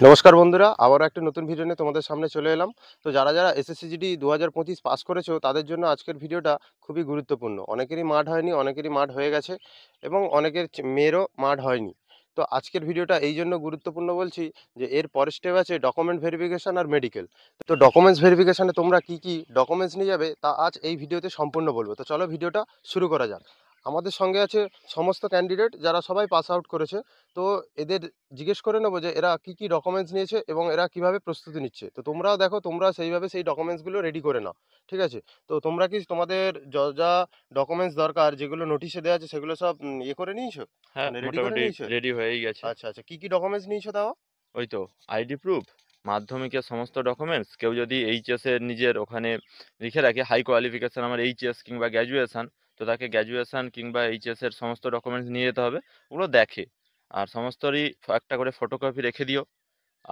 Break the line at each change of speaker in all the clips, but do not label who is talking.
নমস্কার বন্ধুরা, আবারও একটা নতুন ভিডিও নিয়ে তোমাদের সামনে চলে এলাম। তো যারা যারা এসএসসিজিডি 2025 পাস করেছো তাদের জন্য আজকের ভিডিওটা খুবই গুরুত্বপূর্ণ। অনেকেরই মাঠ হয়নি, অনেকেরই মাঠ হয়ে গেছে এবং অনেকের মেয়েরও মাঠ হয়নি। তো আজকের ভিডিওটা এই জন্য গুরুত্বপূর্ণ বলছি যে এর পরের স্টেপ আছে ডকুমেন্ট ভেরিফিকেশান আর মেডিকেল। তো ডকুমেন্টস ভেরিফিকেশানে তোমরা কি কি ডকুমেন্টস নিয়ে যাবে তা আজ এই ভিডিওতে সম্পূর্ণ বলবো। তো চলো ভিডিওটা শুরু করা যাক। আমাদের সঙ্গে আছে সমস্ত ক্যান্ডিডেট যারা সবাই পাস আউট করেছে। তো এদের জিজ্ঞেস করে নেবো যে এরা কি কি ডকুমেন্টস নিয়েছে এবং এরা কিভাবে প্রস্তুতি নিচ্ছে। তো তোমরাও দেখো, তোমরা সেইভাবে সেই ডকুমেন্টসগুলো রেডি করে নাও, ঠিক আছে? তো তোমরা কি তোমাদের যা ডকুমেন্টস দরকার যেগুলো নোটিশে দেওয়া আছে সেগুলো সব ইয়ে করে নিয়েছো,
হ্যাঁ,
মানে রেডি করে
মোটামুটি
নিয়েছো?
রেডি হয়েই গেছে।
আচ্ছা আচ্ছা, কি কি ডকুমেন্টস নিয়েছো তাও?
ওই তো আইডি প্রুফ, মাধ্যমিকের সমস্ত ডকুমেন্টস। কেউ যদি এইচএস এর নিজের ওখানে লিখে রাখে হাই কোয়ালিফিকেশন আমার এইচএস কিংবা গ্র্যাজুয়েশন, তো তাকে গ্র্যাজুয়েশন কিংবা এইচএস এর সমস্ত ডকুমেন্টস নিয়ে যেতে হবে। ওগুলো দেখে। আর সমস্তরই একটা করে ফটোকপি রেখে দিও।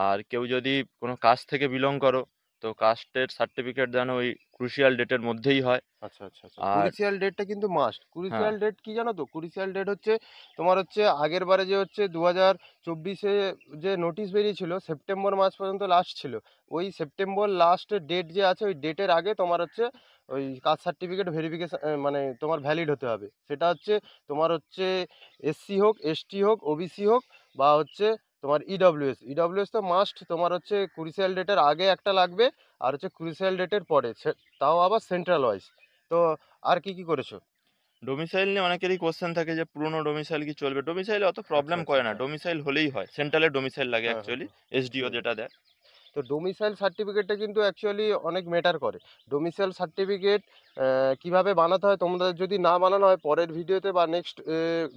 আর কেউ যদি কোনো কাস্ট থেকে বিলং করো, তো কাস্টের সার্টিফিকেট যেন ওই ক্রুশিয়াল ডেটের মধ্যেই হয়।
আচ্ছা আচ্ছা আচ্ছা,
আর
কুরিসিয়াল ডেটটা কিন্তু মাস্ট।
হ্যাঁ,
কুরিসিয়াল ডেট কি জানো তো? কুরিসিয়াল ডেট হচ্ছে তোমার হচ্ছে আগের বারে যে হচ্ছে 2024-এ যে নোটিশ বেরিয়েছিল সেপ্টেম্বর মাস পর্যন্ত লাস্ট ছিল। ওই সেপ্টেম্বর লাস্টের ডেট যে আছে ওই ডেটের আগে তোমার হচ্ছে ওই কাস্ট সার্টিফিকেট ভেরিফিকেশন মানে তোমার ভ্যালিড হতে হবে। সেটা হচ্ছে তোমার হচ্ছে এসসি হোক, এসটি হোক, ওবিসি হোক বা হচ্ছে তোমার ইডব্লিউএস। ইডব্লিউএস তো মাস্ট তোমার হচ্ছে কুরিসিয়াল ডেটের আগে একটা লাগবে আর হচ্ছে ক্রুশিয়াল ডেটের পরে, তাও আবার সেন্ট্রাল ওয়াইজ। তো আর কি কি করেছো?
ডোমিসাইল নিয়ে অনেকেরই কোশ্চেন থাকে যে পুরনো ডোমিসাইল কি চলবে। ডোমিসাইলে অত
আচ্ছা
প্রবলেম
আচ্ছা
করে না,
আচ্ছা।
ডোমিসাইল হলেই হয়। সেন্ট্রালের ডোমিসাইল লাগে
হ্যাঁ হ্যাঁ
অ্যাকচুয়ালি,
হ্যাঁ।
এসডিও
হুম।
যেটা দেয়।
তো ডোমিসাইল সার্টিফিকেটটা কিন্তু অ্যাকচুয়ালি অনেক ম্যাটার করে। ডোমিসাইল সার্টিফিকেট কিভাবে বানাতে হয় তোমরা যদি না বানানো হয় পরের ভিডিওতে বা নেক্সট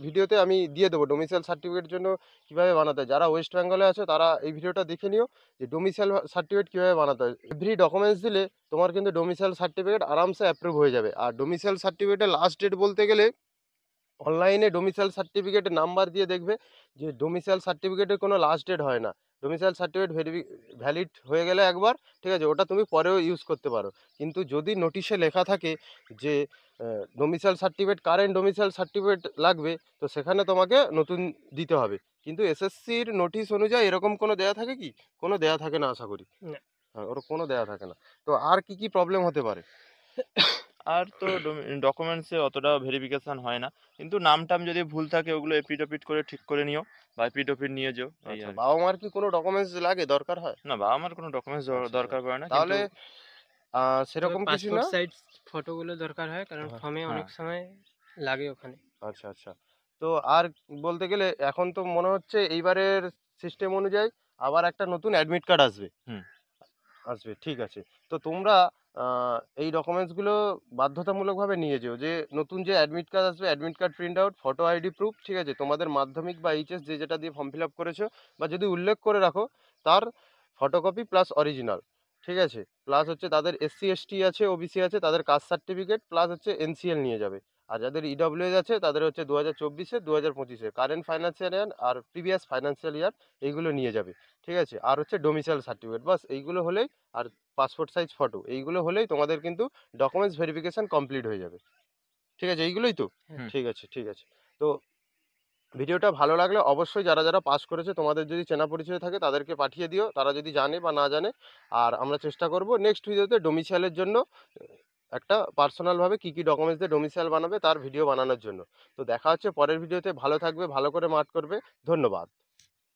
ভিডিওতে আমি দিয়ে দেবো ডোমিসাইল সার্টিফিকেটের জন্য কিভাবে বানাতে হয়। যারা ওয়েস্ট বেঙ্গলে আছো তারা এই ভিডিওটা দেখে নিও যে ডোমিসাইল সার্টিফিকেট কীভাবে বানাতে হয়। এভরি ডকুমেন্টস দিলে তোমার কিন্তু ডোমিসাইল সার্টিফিকেট আরামসে অ্যাপ্রুভ হয়ে যাবে। আর ডোমিসাইল সার্টিফিকেটের লাস্ট ডেট বলতে গেলে অনলাইনে ডোমিসাইল সার্টিফিকেটের নাম্বার দিয়ে দেখবে যে ডোমিসাইল সার্টিফিকেটের কোনো লাস্ট ডেট হয় না। ডোমিসাইল সার্টিফিকেট ভ্যালিড হয়ে গেলে একবার, ঠিক আছে, ওটা তুমি পরেও ইউজ করতে পারো। কিন্তু যদি নোটিশে লেখা থাকে যে domicile certificate, current domicile certificate লাগবে, তো সেখানে তোমাকে নতুন দিতে হবে। কিন্তু এসএসসির নোটিশ অনুযায়ী এরকম কোনো দেয়া থাকে কি? কোনো দেয়া থাকে না আশা করি।
না।
হ্যাঁ, ওর কোনো দেয়া থাকে না। তো আর কি কি প্রবলেম হতে পারে?
আর তো ডকুমেন্টসে অতটা ভেরিফিকেশন হয় না, কিন্তু নাম টাম যদি ভুল থাকে ওগুলো এপিট ওপিট করে ঠিক করে নিও, বা এপিট ওপিট নিয়ে যেও, এই
আচ্ছা,
আর কি।
বাবা মার কি কোনো ডকুমেন্টস লাগে, দরকার হয়?
না, বাবা মার কোনো ডকুমেন্টস
আচ্ছা আচ্ছা,
দরকার পড়ে না, কিন্তু
তাহলে
তবে
সেরকম কিছু
পাসপোর্ট
না।
সাইজ ফটোগুলো দরকার হয়, কারণ
হ্যাঁ,
ফর্মে
হ্যাঁ,
অনেক সময় লাগে ওখানে।
আচ্ছা আচ্ছা। তো আর বলতে গেলে এখন তো মনে হচ্ছে এইবারের সিস্টেম অনুযায়ী আবার একটা নতুন অ্যাডমিট কার্ড আসবে।
হুম।
আসবে, ঠিক আছে। তো তোমরা এই ডকুমেন্টসগুলো বাধ্যতামূলকভাবে নিয়ে যেও যে নতুন যে অ্যাডমিট কার্ড আসবে, admit card print out, photo ID proof, ঠিক আছে, তোমাদের মাধ্যমিক বা এইচএস যে যেটা দিয়ে ফর্ম ফিল আপ করেছো বা যদি উল্লেখ করে রাখো তার ফটোকপি প্লাস অরিজিনাল, ঠিক আছে। প্লাস হচ্ছে তাদের এসসি এসটি আছে, ওবিসি আছে, তাদের কাস্ট সার্টিফিকেট প্লাস হচ্ছে এনসিএল নিয়ে যাবে। আর যাদের ইডব্লিউএস আছে তাদের হচ্ছে 2024-এর 2025-এর কারেন্ট ফাইন্যান্সিয়াল ইয়ার আর প্রিভিয়াস ফাইন্যান্সিয়াল ইয়ার এইগুলো নিয়ে যাবে, ঠিক আছে। আর হচ্ছে ডোমিসাইল সার্টিফিকেট, বাস এইগুলো হলেই, আর পাসপোর্ট সাইজ ফটো, এইগুলো হলেই তোমাদের কিন্তু ডকুমেন্টস ভেরিফিকেশন কমপ্লিট হয়ে যাবে, ঠিক আছে। এইগুলোই তো?
হ্যাঁ।
হুম।
ঠিক আছে ঠিক আছে। তো ভিডিওটা ভালো লাগলে অবশ্যই যারা যারা পাস করেছে তোমাদের যদি চেনা পরিচয় থাকে তাদেরকে পাঠিয়ে দিও, তারা যদি জানে বা না জানে। আর আমরা চেষ্টা করব নেক্সট ভিডিওতে ডোমিসাইলের জন্য একটা পার্সোনালভাবে কী কী ডকুমেন্টস দিয়ে ডোমিসাইল বানাবে তার ভিডিও বানানোর জন্য। তো দেখা হচ্ছে পরের ভিডিওতে। ভালো থাকবে, ভালো করে মার্ক করবে। ধন্যবাদ।